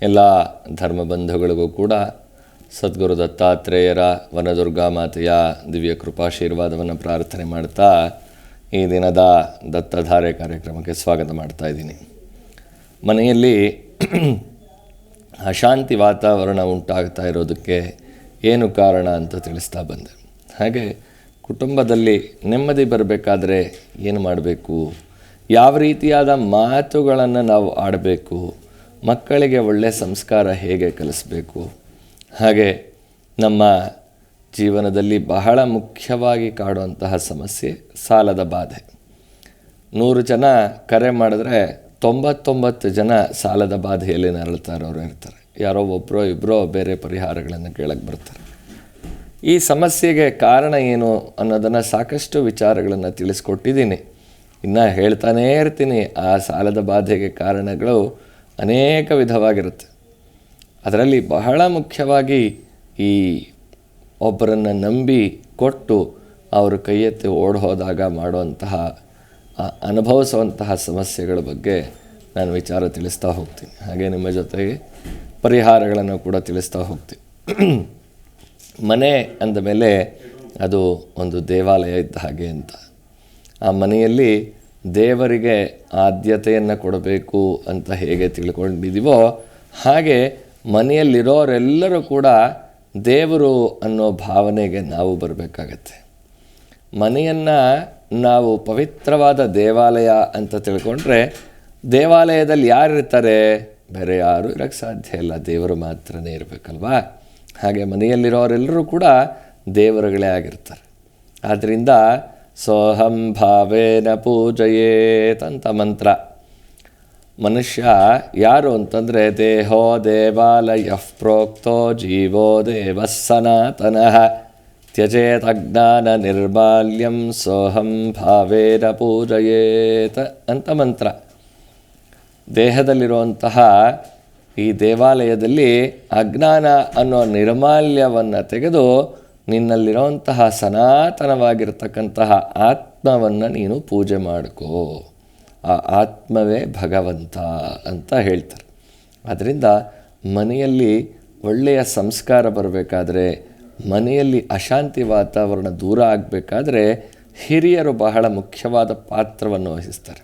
ಎಲ್ಲ ಧರ್ಮಬಂಧುಗಳಿಗೂ ಕೂಡ ಸದ್ಗುರು ದತ್ತಾತ್ರೇಯರ ವನದುರ್ಗಾ ಮಾತೆಯ ದಿವ್ಯ ಕೃಪಾಶೀರ್ವಾದವನ್ನು ಪ್ರಾರ್ಥನೆ ಮಾಡ್ತಾ ಈ ದಿನದ ದತ್ತಧಾರೆ ಕಾರ್ಯಕ್ರಮಕ್ಕೆ ಸ್ವಾಗತ ಮಾಡ್ತಾ ಇದ್ದೀನಿ. ಮನೆಯಲ್ಲಿ ಅಶಾಂತಿ ವಾತಾವರಣ ಉಂಟಾಗ್ತಾ ಇರೋದಕ್ಕೆ ಏನು ಕಾರಣ ಅಂತ ತಿಳಿಸ್ತಾ ಬಂದೆ. ಹಾಗೆ ಕುಟುಂಬದಲ್ಲಿ ನೆಮ್ಮದಿ ಬರಬೇಕಾದ್ರೆ ಏನು ಮಾಡಬೇಕು, ಯಾವ ರೀತಿಯಾದ ಮಾತುಗಳನ್ನು ನಾವು ಆಡಬೇಕು, ಮಕ್ಕಳಿಗೆ ಒಳ್ಳೆಯ ಸಂಸ್ಕಾರ ಹೇಗೆ ಕಲಿಸಬೇಕು, ಹಾಗೆ ನಮ್ಮ ಜೀವನದಲ್ಲಿ ಬಹಳ ಮುಖ್ಯವಾಗಿ ಕಾಡುವಂತಹ ಸಮಸ್ಯೆ ಸಾಲದ ಬಾಧೆ. 100 ಜನ ಕರೆ ಮಾಡಿದ್ರೆ 99 ಜನ ಸಾಲದ ಬಾಧೆಯಲ್ಲಿ ನರಳ್ತಾ ಇರೋರು ಇರ್ತಾರೆ. ಯಾರೋ ಒಬ್ಬರೋ ಇಬ್ಬರೋ ಬೇರೆ ಪರಿಹಾರಗಳನ್ನು ಕೇಳಕ್ಕೆ ಬರ್ತಾರೆ. ಈ ಸಮಸ್ಯೆಗೆ ಕಾರಣ ಏನು ಅನ್ನೋದನ್ನು ಸಾಕಷ್ಟು ವಿಚಾರಗಳನ್ನು ತಿಳಿಸ್ಕೊಟ್ಟಿದ್ದೀನಿ. ಇನ್ನು ಹೇಳ್ತಾನೇ ಇರ್ತೀನಿ. ಆ ಸಾಲದ ಬಾಧೆಗೆ ಕಾರಣಗಳು ಅನೇಕ ವಿಧವಾಗಿರುತ್ತೆ. ಅದರಲ್ಲಿ ಬಹಳ ಮುಖ್ಯವಾಗಿ ಈ ಒಬ್ಬರನ್ನು ನಂಬಿ ಕೊಟ್ಟು ಅವರು ಕೈ ಎತ್ತಿ ಓಡಿ ಹೋದಾಗ ಮಾಡುವಂತಹ ಅನುಭವಿಸುವಂತಹ ಸಮಸ್ಯೆಗಳ ಬಗ್ಗೆ ನಾನು ವಿಚಾರ ತಿಳಿಸ್ತಾ ಹೋಗ್ತೀನಿ. ಹಾಗೆ ನಿಮ್ಮ ಜೊತೆಗೆ ಪರಿಹಾರಗಳನ್ನು ಕೂಡ ತಿಳಿಸ್ತಾ ಹೋಗ್ತೀನಿ. ಮನೆ ಅಂದಮೇಲೆ ಅದು ಒಂದು ದೇವಾಲಯ ಇದ್ದ ಹಾಗೆ ಅಂತ. ಆ ಮನೆಯಲ್ಲಿ ದೇವರಿಗೆ ಆದ್ಯತೆಯನ್ನು ಕೊಡಬೇಕು ಅಂತ ಹೇಗೆ ತಿಳ್ಕೊಂಡಿದ್ದೀವೋ ಹಾಗೆ ಮನೆಯಲ್ಲಿರೋರೆಲ್ಲರೂ ಕೂಡ ದೇವರು ಅನ್ನೋ ಭಾವನೆಗೆ ನಾವು ಬರಬೇಕಾಗತ್ತೆ. ಮನೆಯನ್ನು ನಾವು ಪವಿತ್ರವಾದ ದೇವಾಲಯ ಅಂತ ತಿಳ್ಕೊಂಡ್ರೆ ದೇವಾಲಯದಲ್ಲಿ ಯಾರಿರ್ತಾರೆ? ಬೇರೆ ಯಾರೂ ಇರೋಕ್ಕೆ ಸಾಧ್ಯ ಇಲ್ಲ, ದೇವರು ಮಾತ್ರನೇ ಇರಬೇಕಲ್ವಾ. ಹಾಗೆ ಮನೆಯಲ್ಲಿರೋರೆಲ್ಲರೂ ಕೂಡ ದೇವರುಗಳೇ ಆಗಿರ್ತಾರೆ. ಆದ್ದರಿಂದ ಸೋಹಂ ಭಾವೇನ ಪೂಜಯೇತ್ ಅಂತ ಮಂತ್ರ. ಮನುಷ್ಯ ಯಾರು ಅಂತಂದರೆ ದೇಹೋ ದೇವಾಲಯ ಪ್ರೋಕ್ತೋ ಜೀವೋ ದೇವ ಸನಾತನಃ ತ್ಯಜೇತ್ ಅಜ್ಞಾನ ನಿರ್ಮಾಲ್ಯಂ ಸೋಹಂ ಭಾವೇನ ಪೂಜಯೇತ್ ಅಂತ ಮಂತ್ರ. ದೇಹದಲ್ಲಿರುವಂತಹ ಈ ದೇವಾಲಯದಲ್ಲಿ ಅಜ್ಞಾನ ಅನ್ನೋ ನಿರ್ಮಾಲ್ಯವನ್ನು ತೆಗೆದು ನಿನ್ನಲ್ಲಿರುವಂತಹ ಸನಾತನವಾಗಿರ್ತಕ್ಕಂತಹ ಆತ್ಮವನ್ನು ನೀನು ಪೂಜೆ ಮಾಡಿಕೋ. ಆ ಆತ್ಮವೇ ಭಗವಂತ ಅಂತ ಹೇಳ್ತಾರೆ. ಆದ್ದರಿಂದ ಮನೆಯಲ್ಲಿ ಒಳ್ಳೆಯ ಸಂಸ್ಕಾರ ಬರಬೇಕಾದ್ರೆ, ಮನೆಯಲ್ಲಿ ಅಶಾಂತಿ ವಾತಾವರಣ ದೂರ ಆಗಬೇಕಾದ್ರೆ ಹಿರಿಯರು ಬಹಳ ಮುಖ್ಯವಾದ ಪಾತ್ರವನ್ನು ವಹಿಸ್ತಾರೆ.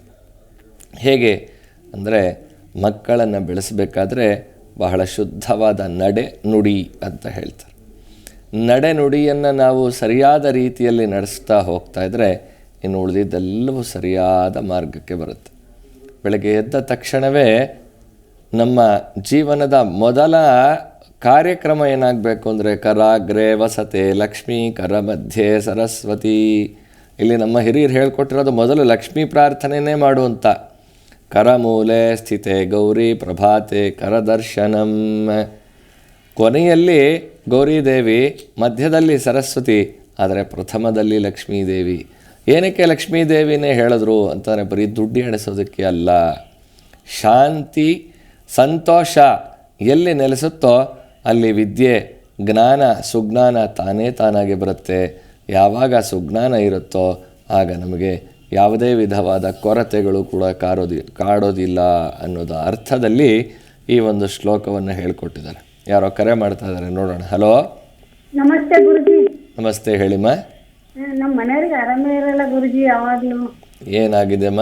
ಹೇಗೆ ಅಂದರೆ ಮಕ್ಕಳನ್ನು ಬೆಳೆಸಬೇಕಾದ್ರೆ ಬಹಳ ಶುದ್ಧವಾದ ನಡೆ ನುಡಿ ಅಂತ ಹೇಳ್ತಾರೆ. ನಡೆ ನುಡಿಯನ್ನು ನಾವು ಸರಿಯಾದ ರೀತಿಯಲ್ಲಿ ನಡೆಸ್ತಾ ಹೋಗ್ತಾ ಇದ್ದರೆ ಇನ್ನು ಉಳಿದಿದ್ದೆಲ್ಲವೂ ಸರಿಯಾದ ಮಾರ್ಗಕ್ಕೆ ಬರುತ್ತೆ. ಬೆಳಗ್ಗೆ ಎದ್ದ ತಕ್ಷಣವೇ ನಮ್ಮ ಜೀವನದ ಮೊದಲ ಕಾರ್ಯಕ್ರಮ ಏನಾಗಬೇಕು ಅಂದರೆ ಕರಾಗ್ರೆ ವಸತೆ ಲಕ್ಷ್ಮೀ ಕರ ಮಧ್ಯೆ ಸರಸ್ವತಿ. ಇಲ್ಲಿ ನಮ್ಮ ಹಿರಿಯರು ಹೇಳ್ಕೊಟ್ಟಿರೋದು ಮೊದಲು ಲಕ್ಷ್ಮೀ ಪ್ರಾರ್ಥನೆಯೇ ಮಾಡುವಂಥ. ಕರಮೂಲೆ ಸ್ಥಿತೆ ಗೌರಿ ಪ್ರಭಾತೆ ಕರದರ್ಶನಂ. ಕೊನೆಯಲ್ಲಿ ಗೌರಿದೇವಿ, ಮಧ್ಯದಲ್ಲಿ ಸರಸ್ವತಿ, ಆದರೆ ಪ್ರಥಮದಲ್ಲಿ ಲಕ್ಷ್ಮೀದೇವಿ. ಏನಕ್ಕೆ ಲಕ್ಷ್ಮೀದೇವಿನೇ ಹೇಳಿದ್ರು ಅಂತಂದರೆ ಬರೀ ದುಡ್ಡು ಎಣಿಸೋದಕ್ಕೆ ಅಲ್ಲ. ಶಾಂತಿ ಸಂತೋಷ ಎಲ್ಲಿ ನೆಲೆಸುತ್ತೋ ಅಲ್ಲಿ ವಿದ್ಯೆ ಜ್ಞಾನ ಸುಜ್ಞಾನ ತಾನಾಗಿ ಬರುತ್ತೆ. ಯಾವಾಗ ಸುಜ್ಞಾನ ಇರುತ್ತೋ ಆಗ ನಮಗೆ ಯಾವುದೇ ವಿಧವಾದ ಕೊರತೆಗಳು ಕೂಡ ಕಾಡೋದಿಲ್ಲ ಅನ್ನೋದು ಅರ್ಥದಲ್ಲಿ ಈ ಒಂದು ಶ್ಲೋಕವನ್ನು ಹೇಳಿಕೊಟ್ಟಿದ್ದಾರೆ. ಯಾರೋ ಕರೆ ಮಾಡ್ತಾ ಇದ್ದಾರೆ, ನೋಡೋಣ. ಹಲೋ, ನಮಸ್ತೆ ಗುರುಜಿ. ನಮಸ್ತೆ, ಹೇಳಿಮ್ಮ. ನಮ್ಮ ಮನೆಯವ್ರಿಗೆ ಆರಾಮೇ ಇರಲ್ಲ ಗುರುಜಿ. ಯಾವಾಗ್ಲೂ ಏನಾಗಿದೆಮ್ಮ?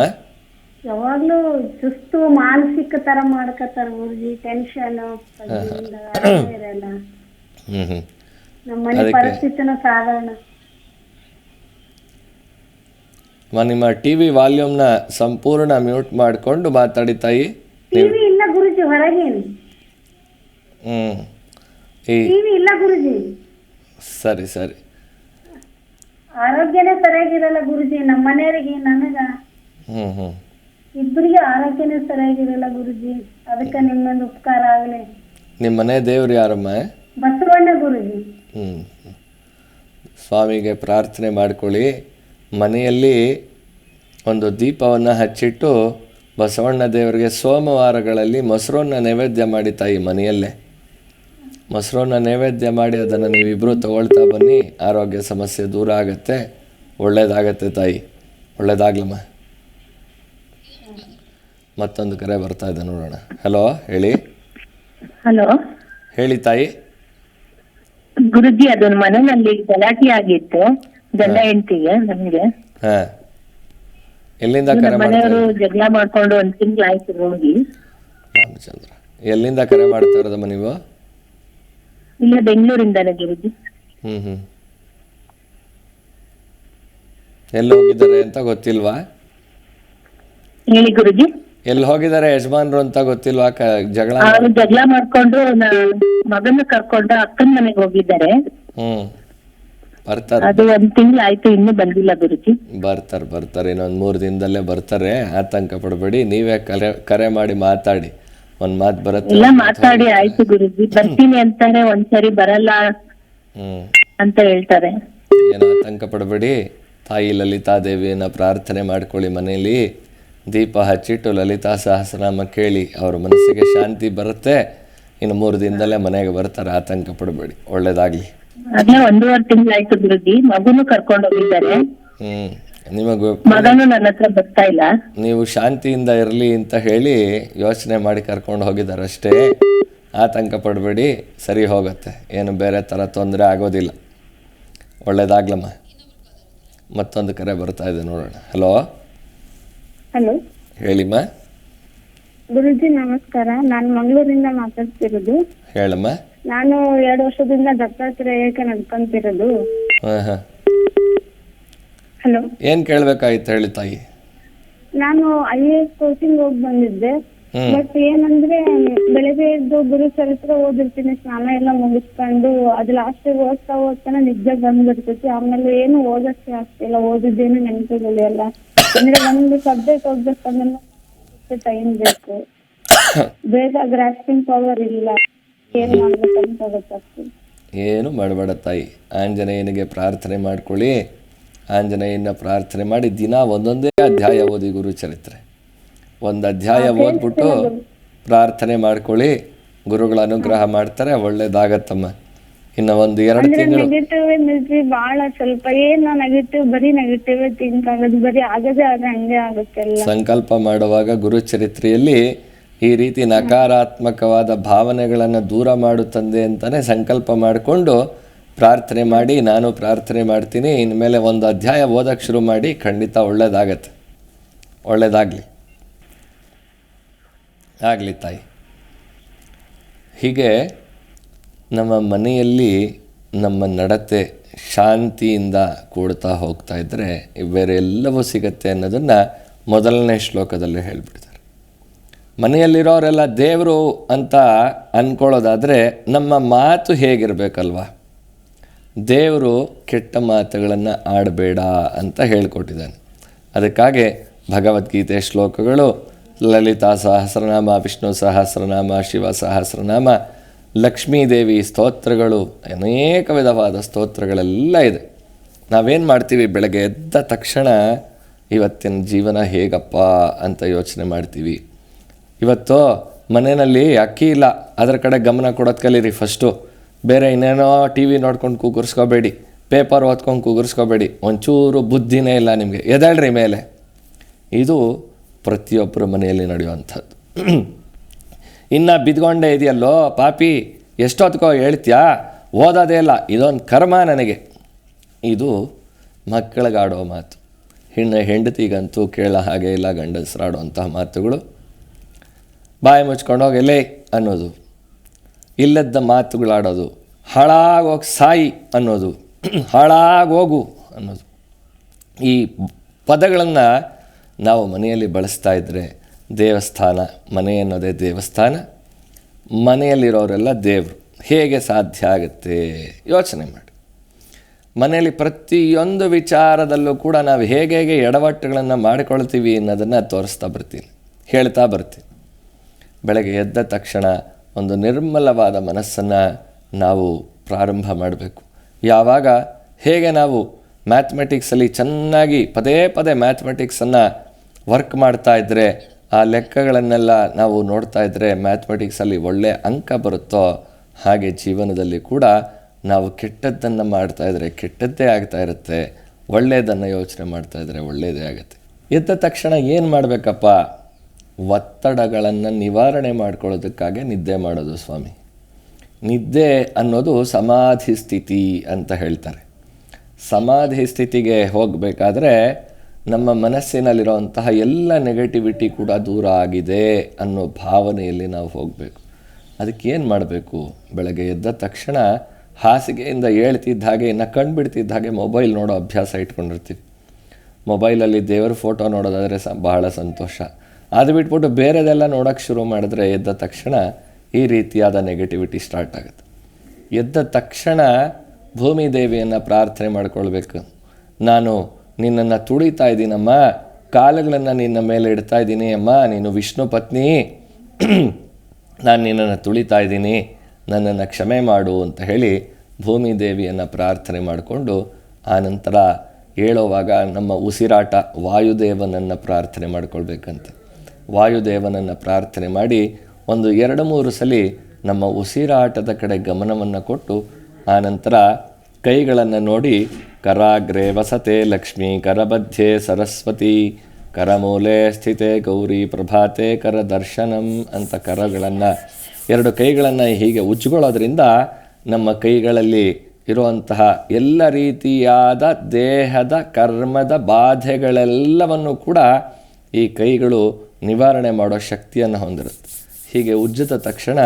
ಯಾವಾಗ್ಲೂ ಸುಸ್ತು ಮಾನಸಿಕ ತರ ಮಾಡ್ಕತ್ತಾರ ಗುರುಜಿ. ಟೆನ್ಷನ್ ಇರಲ್ಲ. ನಮ್ಮ ಮನೆ ಪರಿಸ್ಥಿತಿನೂ ಸಾಧಾರಣ. ನಿಮ್ಮ ಟಿವಿ ವಾಲ್ಯೂಮ್ನ ಸಂಪೂರ್ಣ ಮ್ಯೂಟ್ ಮಾಡಿಕೊಂಡು ಮಾತಾಡಿ ತಾಯಿ. ಟಿವಿ ಇಲ್ಲ ಗುರುಜಿ, ಹೊರಗೇನು ಟಿವಿ ಇಲ್ಲ ಗುರುಜಿ. ಸರಿ ಸರಿ. ಆರೋಗ್ಯನೇ ಸರಿಯಾಗಿರಲ್ಲ ಗುರುಜಿ. ನಮ್ಮ ಮನೆಯವರಿಗೆ ನನಗ ಇಬ್ಬರಿಗೆ ಆರೋಗ್ಯನೇ ಸರಿಯಾಗಿರಲ್ಲ ಗುರುಜಿ. ಅದಕ್ಕೆ ನಿಮ್ಮೊಂದು ಉಪಕಾರ ಆಗಲಿ. ನಿಮ್ಮ ಮನೆ ದೇವ್ರು ಯಾರಮ್ಮ? ಬಸವಣ್ಣ ಗುರುಜಿ. ಸ್ವಾಮಿಗೆ ಪ್ರಾರ್ಥನೆ ಮಾಡ್ಕೊಳ್ಳಿ. ಮನೆಯಲ್ಲಿ ಒಂದು ದೀಪವನ್ನು ಹಚ್ಚಿಟ್ಟು ಬಸವಣ್ಣ ದೇವರಿಗೆ ಸೋಮವಾರಗಳಲ್ಲಿ ಮೊಸರನ್ನ ನೈವೇದ್ಯ ಮಾಡಿ ತಾಯಿ. ಮನೆಯಲ್ಲೇ ಮೊಸರನ್ನ ನೈವೇದ್ಯ ಮಾಡಿ ಅದನ್ನು ನೀವಿಬ್ಬರು ತಗೊಳ್ತಾ ಬನ್ನಿ. ಆರೋಗ್ಯ ಸಮಸ್ಯೆ ದೂರ ಆಗುತ್ತೆ, ಒಳ್ಳೆಯದಾಗತ್ತೆ ತಾಯಿ. ಒಳ್ಳೆಯದಾಗ್ಲಮ್ಮ. ಮತ್ತೊಂದು ಕರೆ ಬರ್ತಾ ಇದೆ, ನೋಡೋಣ. ಹಲೋ, ಹೇಳಿ. ಹಲೋ ಹೇಳಿ ತಾಯಿ. ಗುರುಜಿ, ಅದೊಂದು ಮನೆಯಲ್ಲಿ ಗಲಾಟೆ ಆಗಿತ್ತು ಗಂಡ ಹೆಂಡತಿಗೆ. ನಮ್ಗೆ ಹಾಂ, ಎಲ್ಲಿಂದ ಕರೆ ಮಾಡ್ತಾ ಮನೆಯವರು ಇರೋದು? ಜಗಳ ಮಾಡ್ಕೊಂಡು 1 ತಿಂಗಳಾಯ್ತು ಹೋಗಿ. ರಾಮಚಂದ್ರ, ಎಲ್ಲಿಂದ ಕರೆ ಮಾಡ್ತಾ ಇರೋದಮ್ಮ ನೀವು? ಇಲ್ಲ, ಬೆಂಗಳೂರಿಂದಾನೆ ಗುರುಜಿ. ಹ್ಞೂ ಎಲ್ಲಿ ಹೋಗಿದ್ದಾರೆ ಅಂತ ಗೊತ್ತಿಲ್ವಾ? ಹೇಳಿ ಗುರುಜಿ. ಎಲ್ಲಿ ಹೋಗಿದ್ದಾರೆ ಯಜಮಾನ್ರು ಅಂತ ಗೊತ್ತಿಲ್ವಾ? ಜಗಳ ಅವ್ರು ಜಗಳ ಮಾಡ್ಕೊಂಡು ಮಗನ ಕರ್ಕೊಂಡು ಅಕ್ಕನ ಮನೆಗೆ ಹೋಗಿದ್ದಾರೆ. ಬರ್ತಾರೆ ಅದು 1 ತಿಂಗಳಾಯ್ತು, ಇನ್ನೂ ಬಂದಿಲ್ಲ ಗುರುಜಿ. ಬರ್ತಾರೆ ಇನ್ನೊಂದು 3 ದಿನದಲ್ಲೇ ಬರ್ತಾರೆ. ಆತಂಕ ಪಡಬೇಡಿ. ನೀವೇ ಕರೆ ಮಾಡಿ ಮಾತಾಡಿ. ಒಂದ್ ಮಾತು ಬರುತ್ತೆ. ಎಲ್ಲ ಮಾತಾಡಿ ಆಯ್ತು ಗುರುಜಿ. ಬರ್ತೀನಿ ಅಂತಾರೆ, ಒಂದ್ಸರಿ ಬರಲ್ಲ ಅಂತ ಹೇಳ್ತಾರೆ. ಏನು ಆತಂಕ ಪಡಬೇಡಿ. ತಾಯಿ ಲಲಿತಾದೇವಿಯನ್ನ ಪ್ರಾರ್ಥನೆ ಮಾಡ್ಕೊಳ್ಳಿ. ಮನೆಯಲ್ಲಿ ದೀಪ ಹಚ್ಚಿಟ್ಟು ಲಲಿತಾ ಸಹಸ್ರನಾಮ ಕೇಳಿ, ಅವ್ರ ಮನಸ್ಸಿಗೆ ಶಾಂತಿ ಬರುತ್ತೆ. ಇನ್ನು 3 ದಿನದಲ್ಲೇ ಮನೆಗೆ ಬರ್ತಾರೆ. ಆತಂಕ ಪಡಬೇಡಿ, ಒಳ್ಳೇದಾಗ್ಲಿ. ಅದೇ 1.5 ತಿಂಗಳಾಯ್ತು ಗುರುಜಿ. ಮಗುನು ಕರ್ಕೊಂಡು ಹೋಗಿದ್ದಾರೆ. ನಿಮಗೂ ಮಗನು ನನ್ನ ಹತ್ರ ಬರ್ತಾ ಇಲ್ಲ. ನೀವು ಶಾಂತಿಯಿಂದ ಇರಲಿ ಅಂತ ಹೇಳಿ ಯೋಚನೆ ಮಾಡಿ ಕರ್ಕೊಂಡು ಹೋಗಿದ್ದಾರೆ ಅಷ್ಟೇ. ಆತಂಕ ಪಡಬೇಡಿ, ಸರಿ ಹೋಗುತ್ತೆ. ಏನು ಬೇರೆ ಥರ ತೊಂದರೆ ಆಗೋದಿಲ್ಲ. ಒಳ್ಳೇದಾಗ್ಲಮ್ಮ. ಮತ್ತೊಂದು ಕರೆ ಬರ್ತಾ ಇದೆ, ನೋಡೋಣ. ಹಲೋ ಹಲೋ, ಹೇಳಿಮ್ಮ. ಗುರುಜಿ ನಮಸ್ಕಾರ. ನಾನು ಮಂಗಳೂರಿಂದ ಮಾತಾಡ್ತಿರೋದು. ಹೇಳಮ್ಮ. ನಾನು 2 ವರ್ಷದಿಂದ ದತ್ತಾತ್ರೇಯಕ್ಕೆ ನಡ್ಕೊಂತಿರೋದು. ಹಾಂ. ಹಲೋ, ಏನು ಕೇಳಬೇಕಾಗಿತ್ತು ಹೇಳಿ ತಾಯಿ. ನಾನು IAS ಕೋಚಿಂಗ್ ಹೋಗಿ ಬಂದಿದ್ದೆ. ಬಟ್ ಏನಂದ್ರೆ ಬೆಳಗ್ಗೆ ಎದ್ದು ಗುರು ಚರಿತ್ರೆ ಓದಿರ್ತೀನಿ, ಸ್ನಾನ ಎಲ್ಲ ಮುಗಿಸ್ಕೊಂಡು ಅದು ಲಾಸ್ಟ್ ಓದ್ತಾನೆ ನಿದ್ದೆ ಬಂದ್ಬಿಡ್ತೈತಿ. ಆಮೇಲೆ ಏನು ಓದಕ್ಕೆ ಆಗ್ತಿಲ್ಲ, ಓದಿದ್ದೇನು ನೆನಪಿರಲಿಲ್ಲ. ಅಂದ್ರೆ ಒಂದು ಸಬ್ಜೆಕ್ಟ್ ಓದ್ಬೇಕಂದ್ರೆ ಟೈಮ್ ಬೇಕು, ಬೇಗ ಗ್ರಾಸ್ಪಿಂಗ್ ಪವರ್ ಇಲ್ಲ. ಏನ್ ಮಾಡ್ಬೇಕಂತ ಗೊತ್ತಾಗ್ತದೆ. ಏನು ಮಾಡಬೇಡ ತಾಯಿ. ಆಂಜನೇಯನಿಗೆ ಪ್ರಾರ್ಥನೆ ಮಾಡ್ಕೊಳ್ಳಿ. ಆಂಜನೇಯನ ಪ್ರಾರ್ಥನೆ ಮಾಡಿ ದಿನ ಒಂದೊಂದೇ ಅಧ್ಯಾಯ ಓದಿ ಗುರು ಚರಿತ್ರೆ. 1 ಅಧ್ಯಾಯ ಓದ್ಬಿಟ್ಟು ಪ್ರಾರ್ಥನೆ ಮಾಡ್ಕೊಳ್ಳಿ. ಗುರುಗಳ ಅನುಗ್ರಹ ಮಾಡ್ತಾರೆ, ಒಳ್ಳೇದಾಗತ್ತಮ್ಮ. ಇನ್ನು 1-2 ತಿಂಗಳು ನೆಗೆಟಿವ್ ಎನರ್ಜಿ ಬಹಳ ಸ್ವಲ್ಪ. ಏನು ನೆಗೆಟಿವ್, ಬರೀ ನೆಗೆಟಿವ್ ಥಿಂಕ್ ಆಗೋದು, ಬರೀ ಆಗದೆ ಆದ್ರೆ ಹಂಗೆ ಆಗುತ್ತೆ. ಸಂಕಲ್ಪ ಮಾಡುವಾಗ ಗುರು ಚರಿತ್ರೆಯಲ್ಲಿ ಈ ರೀತಿ ನಕಾರಾತ್ಮಕವಾದ ಭಾವನೆಗಳನ್ನು ದೂರ ಮಾಡು ತಂದೆ ಅಂತಲೇ ಸಂಕಲ್ಪ ಮಾಡಿಕೊಂಡು ಪ್ರಾರ್ಥನೆ ಮಾಡಿ, ನಾನು ಪ್ರಾರ್ಥನೆ ಮಾಡ್ತೀನಿ, ಇನ್ಮೇಲೆ 1 ಅಧ್ಯಾಯ ಓದಕ್ಕೆ ಶುರು ಮಾಡಿ, ಖಂಡಿತ ಒಳ್ಳೇದಾಗತ್ತೆ. ಒಳ್ಳೇದಾಗಲಿ ಆಗಲಿ ತಾಯಿ. ಹೀಗೆ ನಮ್ಮ ಮನೆಯಲ್ಲಿ ನಮ್ಮ ನಡತೆ ಶಾಂತಿಯಿಂದ ಕೂಡ್ತಾ ಹೋಗ್ತಾ ಇದ್ದರೆ ಬೇರೆ ಎಲ್ಲವೂ ಸಿಗತ್ತೆ ಅನ್ನೋದನ್ನು ಮೊದಲನೇ ಶ್ಲೋಕದಲ್ಲಿ ಹೇಳಿಬಿಡ್ತಾರೆ. ಮನೆಯಲ್ಲಿರೋರೆಲ್ಲ ದೇವರು ಅಂತ ಅಂದ್ಕೊಳ್ಳೋದಾದರೆ ನಮ್ಮ ಮಾತು ಹೇಗಿರಬೇಕಲ್ವ? ದೇವರು ಕೆಟ್ಟ ಮಾತುಗಳನ್ನು ಆಡಬೇಡ ಅಂತ ಹೇಳಿಕೊಟ್ಟಿದ್ದಾನೆ. ಅದಕ್ಕಾಗಿ ಭಗವದ್ಗೀತೆ ಶ್ಲೋಕಗಳು, ಲಲಿತಾ ಸಹಸ್ರನಾಮ, ವಿಷ್ಣು ಸಹಸ್ರನಾಮ, ಶಿವ ಸಹಸ್ರನಾಮ, ಲಕ್ಷ್ಮೀದೇವಿ ಸ್ತೋತ್ರಗಳು, ಅನೇಕ ವಿಧವಾದ ಸ್ತೋತ್ರಗಳೆಲ್ಲ ಇದೆ. ನಾವೇನು ಮಾಡ್ತೀವಿ? ಬೆಳಗ್ಗೆ ಎದ್ದ ತಕ್ಷಣ ಇವತ್ತಿನ ಜೀವನ ಹೇಗಪ್ಪ ಅಂತ ಯೋಚನೆ ಮಾಡ್ತೀವಿ. ಇವತ್ತು ಮನೆಯಲ್ಲಿ ಅಕ್ಕಿ ಇಲ್ಲ, ಅದರ ಕಡೆ ಗಮನ ಕೊಡೋದು ಕಲೀರಿ ಫಸ್ಟು. ಬೇರೆ ಇನ್ನೇನೋ ಟಿ ವಿ ನೋಡ್ಕೊಂಡು ಕೂಗುರ್ಸ್ಕೋಬೇಡಿ, ಪೇಪರ್ ಓದ್ಕೊಂಡು ಕೂಗುರ್ಸ್ಕೋಬೇಡಿ. ಒಂಚೂರು ಬುದ್ಧಿನೇ ಇಲ್ಲ ನಿಮಗೆ, ಎದ್ದೇಳ್ರಿ ಮೇಲೆ. ಇದು ಪ್ರತಿಯೊಬ್ಬರ ಮನೆಯಲ್ಲಿ ನಡೆಯುವಂಥದ್ದು. ಇನ್ನು ಬಿದ್ಕೊಂಡೇ ಇದೆಯಲ್ಲೋ ಪಾಪಿ, ಎಷ್ಟೊತ್ಕೋ ಹೇಳ್ತೀಯಾ, ಓದೋದೇ ಇಲ್ಲ, ಇದೊಂದು ಕರ್ಮ ನನಗೆ. ಇದು ಮಕ್ಕಳಿಗಾಡೋ ಮಾತು. ಹೆಂಡತಿಗಂತೂ ಕೇಳೋ ಹಾಗೆ ಇಲ್ಲ ಗಂಡಸರಾಡುವಂತಹ ಮಾತುಗಳು. ಬಾಯಿ ಮುಚ್ಕೊಂಡು ಹೋಗಲೇ ಅನ್ನೋದು, ಇಲ್ಲದ ಮಾತುಗಳಾಡೋದು, ಹಾಳಾಗೋಗಿ ಸಾಯಿ ಅನ್ನೋದು, ಹಾಳಾಗೋಗು ಅನ್ನೋದು. ಈ ಪದಗಳನ್ನು ನಾವು ಮನೆಯಲ್ಲಿ ಬಳಸ್ತಾ ಇದ್ದರೆ ದೇವಸ್ಥಾನ, ಮನೆ ಅನ್ನೋದೇ ದೇವಸ್ಥಾನ, ಮನೆಯಲ್ಲಿರೋರೆಲ್ಲ ದೇವರು. ಹೇಗೆ ಸಾಧ್ಯ ಆಗುತ್ತೆ ಯೋಚನೆ ಮಾಡಿ. ಮನೆಯಲ್ಲಿ ಪ್ರತಿಯೊಂದು ವಿಚಾರದಲ್ಲೂ ಕೂಡ ನಾವು ಹೇಗೆ ಎಡವಟ್ಟುಗಳನ್ನು ಮಾಡಿಕೊಳ್ತೀವಿ ಅನ್ನೋದನ್ನು ತೋರಿಸ್ತಾ ಬರ್ತೀನಿ, ಹೇಳ್ತಾ ಬರ್ತೀನಿ. ಬೆಳಗ್ಗೆ ಎದ್ದ ತಕ್ಷಣ ಒಂದು ನಿರ್ಮಲವಾದ ಮನಸ್ಸನ್ನು ನಾವು ಪ್ರಾರಂಭ ಮಾಡಬೇಕು. ಯಾವಾಗ ಹೇಗೆ ನಾವು ಮ್ಯಾಥಮೆಟಿಕ್ಸಲ್ಲಿ ಚೆನ್ನಾಗಿ ಪದೇ ಪದೇ ಮ್ಯಾಥಮೆಟಿಕ್ಸನ್ನು ವರ್ಕ್ ಮಾಡ್ತಾ ಇದ್ದರೆ, ಆ ಲೆಕ್ಕಗಳನ್ನೆಲ್ಲ ನಾವು ನೋಡ್ತಾ ಇದ್ದರೆ ಮ್ಯಾಥಮೆಟಿಕ್ಸಲ್ಲಿ ಒಳ್ಳೆಯ ಅಂಕ ಬರುತ್ತೋ, ಹಾಗೆ ಜೀವನದಲ್ಲಿ ಕೂಡ ನಾವು ಕೆಟ್ಟದ್ದನ್ನು ಮಾಡ್ತಾಯಿದ್ರೆ ಕೆಟ್ಟದ್ದೇ ಆಗ್ತಾ ಇರುತ್ತೆ, ಒಳ್ಳೆಯದನ್ನು ಯೋಚನೆ ಮಾಡ್ತಾಯಿದ್ರೆ ಒಳ್ಳೆಯದೇ ಆಗುತ್ತೆ. ಎದ್ದ ತಕ್ಷಣ ಏನು ಮಾಡಬೇಕಪ್ಪ? ಒತ್ತಡಗಳನ್ನು ನಿವಾರಣೆ ಮಾಡ್ಕೊಳ್ಳೋದಕ್ಕಾಗಿ ನಿದ್ದೆ ಮಾಡೋದು ಸ್ವಾಮಿ. ನಿದ್ದೆ ಅನ್ನೋದು ಸಮಾಧಿ ಸ್ಥಿತಿ ಅಂತ ಹೇಳ್ತಾರೆ. ಸಮಾಧಿ ಸ್ಥಿತಿಗೆ ಹೋಗಬೇಕಾದ್ರೆ ನಮ್ಮ ಮನಸ್ಸಿನಲ್ಲಿರುವಂತಹ ಎಲ್ಲ ನೆಗೆಟಿವಿಟಿ ಕೂಡ ದೂರ ಆಗಿದೆ ಅನ್ನೋ ಭಾವನೆಯಲ್ಲಿ ನಾವು ಹೋಗಬೇಕು. ಅದಕ್ಕೇನು ಮಾಡಬೇಕು? ಬೆಳಗ್ಗೆ ಎದ್ದ ತಕ್ಷಣ ಹಾಸಿಗೆಯಿಂದ ಏಳ್ತಿದ್ದ ಹಾಗೆ, ಇನ್ನು ಕಣ್ಬಿಡ್ತಿದ್ದ ಹಾಗೆ ಮೊಬೈಲ್ ನೋಡೋ ಅಭ್ಯಾಸ ಇಟ್ಕೊಂಡಿರ್ತೀವಿ. ಮೊಬೈಲಲ್ಲಿ ದೇವರ ಫೋಟೋ ನೋಡೋದಾದರೆ ಬಹಳ ಸಂತೋಷ. ಅದು ಬಿಟ್ಬಿಟ್ಟು ಬೇರೆದೆಲ್ಲ ನೋಡೋಕ್ಕೆ ಶುರು ಮಾಡಿದ್ರೆ ಎದ್ದ ತಕ್ಷಣ ಈ ರೀತಿಯಾದ ನೆಗೆಟಿವಿಟಿ ಸ್ಟಾರ್ಟ್ ಆಗುತ್ತೆ. ಎದ್ದ ತಕ್ಷಣ ಭೂಮಿ ದೇವಿಯನ್ನು ಪ್ರಾರ್ಥನೆ ಮಾಡ್ಕೊಳ್ಬೇಕು. ನಾನು ನಿನ್ನನ್ನು ತುಳಿತಾ ಇದ್ದೀನಮ್ಮ, ಕಾಲುಗಳನ್ನು ನಿನ್ನ ಮೇಲೆ ಇಡ್ತಾ ಇದ್ದೀನಿ ಅಮ್ಮ, ನೀನು ವಿಷ್ಣು ಪತ್ನಿ, ನಾನು ನಿನ್ನನ್ನು ತುಳಿತಾ ಇದ್ದೀನಿ, ನನ್ನನ್ನು ಕ್ಷಮೆ ಮಾಡು ಅಂತ ಹೇಳಿ ಭೂಮಿ ದೇವಿಯನ್ನು ಪ್ರಾರ್ಥನೆ ಮಾಡಿಕೊಂಡು ಆನಂತರ ಹೇಳುವಾಗ ನಮ್ಮ ಉಸಿರಾಟ ವಾಯುದೇವನನ್ನು ಪ್ರಾರ್ಥನೆ ಮಾಡ್ಕೊಳ್ಬೇಕಂತೆ. ವಾಯುದೇವನನ್ನು ಪ್ರಾರ್ಥನೆ ಮಾಡಿ ಒಂದು 2-3 ಸಲ ನಮ್ಮ ಉಸಿರಾಟದ ಕಡೆ ಗಮನವನ್ನು ಕೊಟ್ಟು ಆನಂತರ ಕೈಗಳನ್ನು ನೋಡಿ ಕರಾಗ್ರೆ ವಸತೆ ಲಕ್ಷ್ಮೀ ಕರಬಧ್ಯೆ ಸರಸ್ವತಿ ಕರಮೂಲೆ ಸ್ಥಿತೆ ಗೌರಿ ಪ್ರಭಾತೆ ಕರ ದರ್ಶನಂ ಅಂತ ಕರಗಳನ್ನು 2 ಕೈಗಳನ್ನು ಹೀಗೆ ಉಜ್ಜುಕೊಳ್ಳೋದ್ರಿಂದ ನಮ್ಮ ಕೈಗಳಲ್ಲಿ ಇರುವಂತಹ ಎಲ್ಲ ರೀತಿಯಾದ ದೇಹದ ಕರ್ಮದ ಬಾಧೆಗಳೆಲ್ಲವನ್ನು ಕೂಡ ಈ ಕೈಗಳು ನಿವಾರಣೆ ಮಾಡೋ ಶಕ್ತಿಯನ್ನು ಹೊಂದಿರುತ್ತೆ. ಹೀಗೆ ಉಜ್ಜಿದ ತಕ್ಷಣ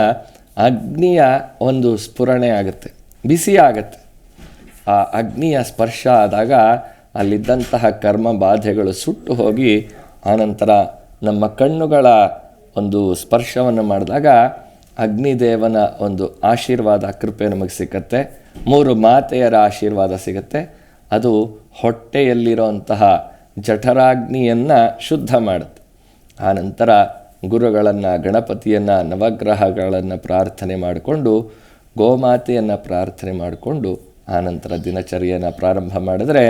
ಅಗ್ನಿಯ ಒಂದು ಸ್ಫುರಣೆ ಆಗುತ್ತೆ, ಬಿಸಿ ಆಗುತ್ತೆ. ಆ ಅಗ್ನಿಯ ಸ್ಪರ್ಶ ಆದಾಗ ಅಲ್ಲಿದ್ದಂತಹ ಕರ್ಮ ಬಾಧೆಗಳು ಸುಟ್ಟು ಹೋಗಿ ಆನಂತರ ನಮ್ಮ ಕಣ್ಣುಗಳ ಒಂದು ಸ್ಪರ್ಶವನ್ನು ಮಾಡಿದಾಗ ಅಗ್ನಿದೇವನ ಒಂದು ಆಶೀರ್ವಾದ ಕೃಪೆ ನಮಗೆ ಸಿಕ್ಕತ್ತೆ. 3 ಮಾತೆಯರ ಆಶೀರ್ವಾದ ಸಿಗುತ್ತೆ. ಅದು ಹೊಟ್ಟೆಯಲ್ಲಿರುವಂತಹ ಜಠರಾಗ್ನಿಯನ್ನು ಶುದ್ಧ ಮಾಡುತ್ತೆ. ಆನಂತರ ಗುರುಗಳನ್ನು, ಗಣಪತಿಯನ್ನು, ನವಗ್ರಹಗಳನ್ನು ಪ್ರಾರ್ಥನೆ ಮಾಡಿಕೊಂಡು ಗೋಮಾತೆಯನ್ನು ಪ್ರಾರ್ಥನೆ ಮಾಡಿಕೊಂಡು ಆನಂತರ ದಿನಚರಿಯನ್ನು ಪ್ರಾರಂಭ ಮಾಡಿದ್ರೆ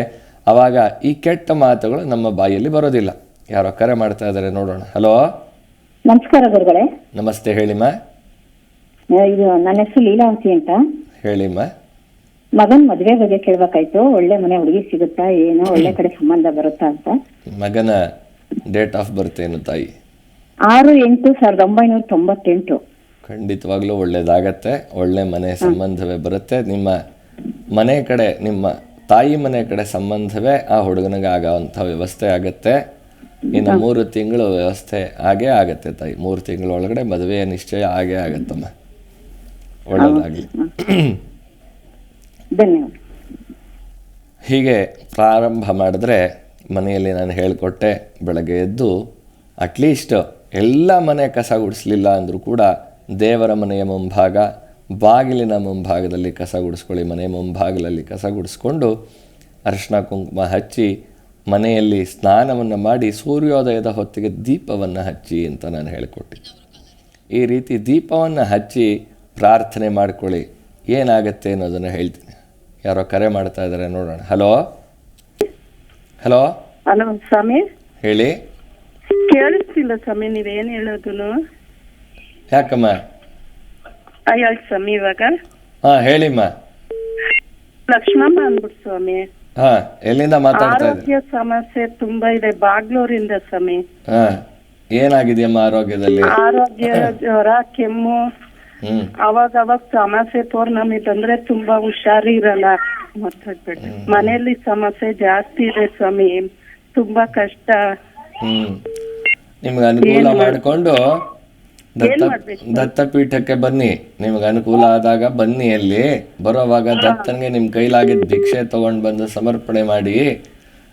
ಆವಾಗ ಈ ಕೆಟ್ಟ ಮಾತುಗಳು ನಮ್ಮ ಬಾಯಲ್ಲಿ ಬರೋದಿಲ್ಲ. ಯಾರೋ ಕರೆ ಮಾಡ್ತಾ ಇದ್ದಾರೆ, ನೋಡೋಣ. ಹಲೋ, ನಮಸ್ಕಾರ ಗುರುಗಳೇ. ನಮಸ್ತೆ, ಹೇಳಿಮ್ಮ. ಇದು ನನ್ನ ಹೆಸರು ಲೀಲಾವತಿ ಅಂತ. ಹೇಳಿಮ್ಮ. ಮಗನ್ ಮದ್ವೆ ಬಗ್ಗೆ ಕೇಳ್ಬೇಕಾಯ್ತು. ಒಳ್ಳೆ ಮನೆ ಹುಡುಗಿ ಸಿಗುತ್ತಾ ಏನೋ, ಒಳ್ಳೆ ಕಡೆ ಸಂಬಂಧ ಬರುತ್ತಾ ಅಂತ. ಮಗನ ಡೇಟ್ ಆಫ್ ಬರ್ತ್ ಏನು ತಾಯಿ? 6-8-1998. ಖಂಡಿತವಾಗ್ಲೂ ಒಳ್ಳೇದಾಗತ್ತೆ. ಒಳ್ಳೆ ಮನೆ ಸಂಬಂಧವೇ ಬರುತ್ತೆ. ನಿಮ್ಮ ಮನೆ ಕಡೆ, ನಿಮ್ಮ ತಾಯಿ ಮನೆ ಕಡೆ ಸಂಬಂಧವೇ ಆ ಹುಡುಗನಿಗೆ ಆಗೋವಂಥ ವ್ಯವಸ್ಥೆ ಆಗತ್ತೆ. ಇನ್ನು 3 ತಿಂಗಳು ವ್ಯವಸ್ಥೆ ಆಗೇ ಆಗತ್ತೆ ತಾಯಿ. 3 ತಿಂಗಳ ಒಳಗಡೆ ಮದುವೆಯ ನಿಶ್ಚಯ ಆಗೇ ಆಗತ್ತಮ್ಮ. ಒಳ್ಳೆಯದಾಗಲಿ. ಧನ್ಯವಾದ. ಹೀಗೆ ಪ್ರಾರಂಭ ಮಾಡಿದ್ರೆ ಮನೆಯಲ್ಲಿ ನಾನು ಹೇಳಿಕೊಟ್ಟೆ, ಬೆಳಗ್ಗೆ ಎದ್ದು ಅಟ್ಲೀಸ್ಟ್ ಎಲ್ಲ ಮನೆ ಕಸ ಗುಡಿಸ್ಲಿಲ್ಲ ಅಂದರೂ ಕೂಡ ದೇವರ ಮನೆಯ ಮುಂಭಾಗ, ಬಾಗಿಲಿನ ಮುಂಭಾಗದಲ್ಲಿ ಕಸ ಗುಡಿಸ್ಕೊಳ್ಳಿ. ಮನೆ ಮುಂಭಾಗಲಲ್ಲಿ ಕಸ ಗುಡಿಸ್ಕೊಂಡು ಅರಿಶಿನ ಕುಂಕುಮ ಹಚ್ಚಿ ಮನೆಯಲ್ಲಿ ಸ್ನಾನವನ್ನು ಮಾಡಿ ಸೂರ್ಯೋದಯದ ಹೊತ್ತಿಗೆ ದೀಪವನ್ನು ಹಚ್ಚಿ ಅಂತ ನಾನು ಹೇಳಿಕೊಟ್ಟಿದ್ದೆ. ಈ ರೀತಿ ದೀಪವನ್ನು ಹಚ್ಚಿ ಪ್ರಾರ್ಥನೆ ಮಾಡ್ಕೊಳ್ಳಿ. ಏನಾಗತ್ತೆ ಅನ್ನೋದನ್ನು ಹೇಳ್ತೀನಿ. ಯಾರೋ ಕರೆ ಮಾಡ್ತಾ ಇದ್ದಾರೆ, ನೋಡೋಣ. Hello, hello. ಹಲೋ ಸ್ವಾಮಿ. ಹೇಳಿ. ಕೇಳಿಸ್ತಿಲ್ಲ ಸ್ವಾಮಿ, ನೀವೇನು ಹೇಳೋದು? ಯಾಕಮ್ಮ? ಹೇಳಿ ಸ್ವಾಮಿ. ಇವಾಗ ಹೇಳಿಮ್ಮ. ಲಕ್ಷ್ಮಮ್ಮ ಅಂದ್ಬಿಟ್ಟು ಸ್ವಾಮಿ. ಎಲ್ಲಿಂದ ಮಾತಾಡ್ತಾ ಇದ್ದೀರಿ? ಆರೋಗ್ಯ ಸಮಸ್ಯೆ ತುಂಬಾ ಇದೆ, ಬಾಗ್ಲೂರಿಂದ ಸ್ವಾಮಿ. ಏನಾಗಿದೆಯಮ್ಮ ಆರೋಗ್ಯದಲ್ಲಿ? ಆರೋಗ್ಯ, ಜ್ವರ, ಕೆಮ್ಮು, ಅವಾಗ ಸಮಸ್ಯೆ ಪೌರ್ಣಮಿ ಬಂದ್ರೆ ತುಂಬಾ ಹುಷಾರಿರಲ್ಲ. ಮಾತಾಡ್ಬೇಡಿ. ಮನೆಯಲ್ಲಿ ಸಮಸ್ಯೆ ಜಾಸ್ತಿ ಇದೆ ಸ್ವಾಮಿ, ತುಂಬಾ ಕಷ್ಟ. ನಿಮ್ಗೆ ಅನುಕೂಲ ಮಾಡಿಕೊಂಡು ದತ್ತಪೀಠಕ್ಕೆ ಬನ್ನಿ. ನಿಮ್ಗೆ ಅನುಕೂಲ ಆದಾಗ ಬನ್ನಿ. ಅಲ್ಲಿ ಬರೋವಾಗ ದತ್ತನಿಗೆ ನಿಮ್ ಕೈಲಾಗಿದ್ದ ಭಿಕ್ಷೆ ತಗೊಂಡ್ ಬಂದು ಸಮರ್ಪಣೆ ಮಾಡಿ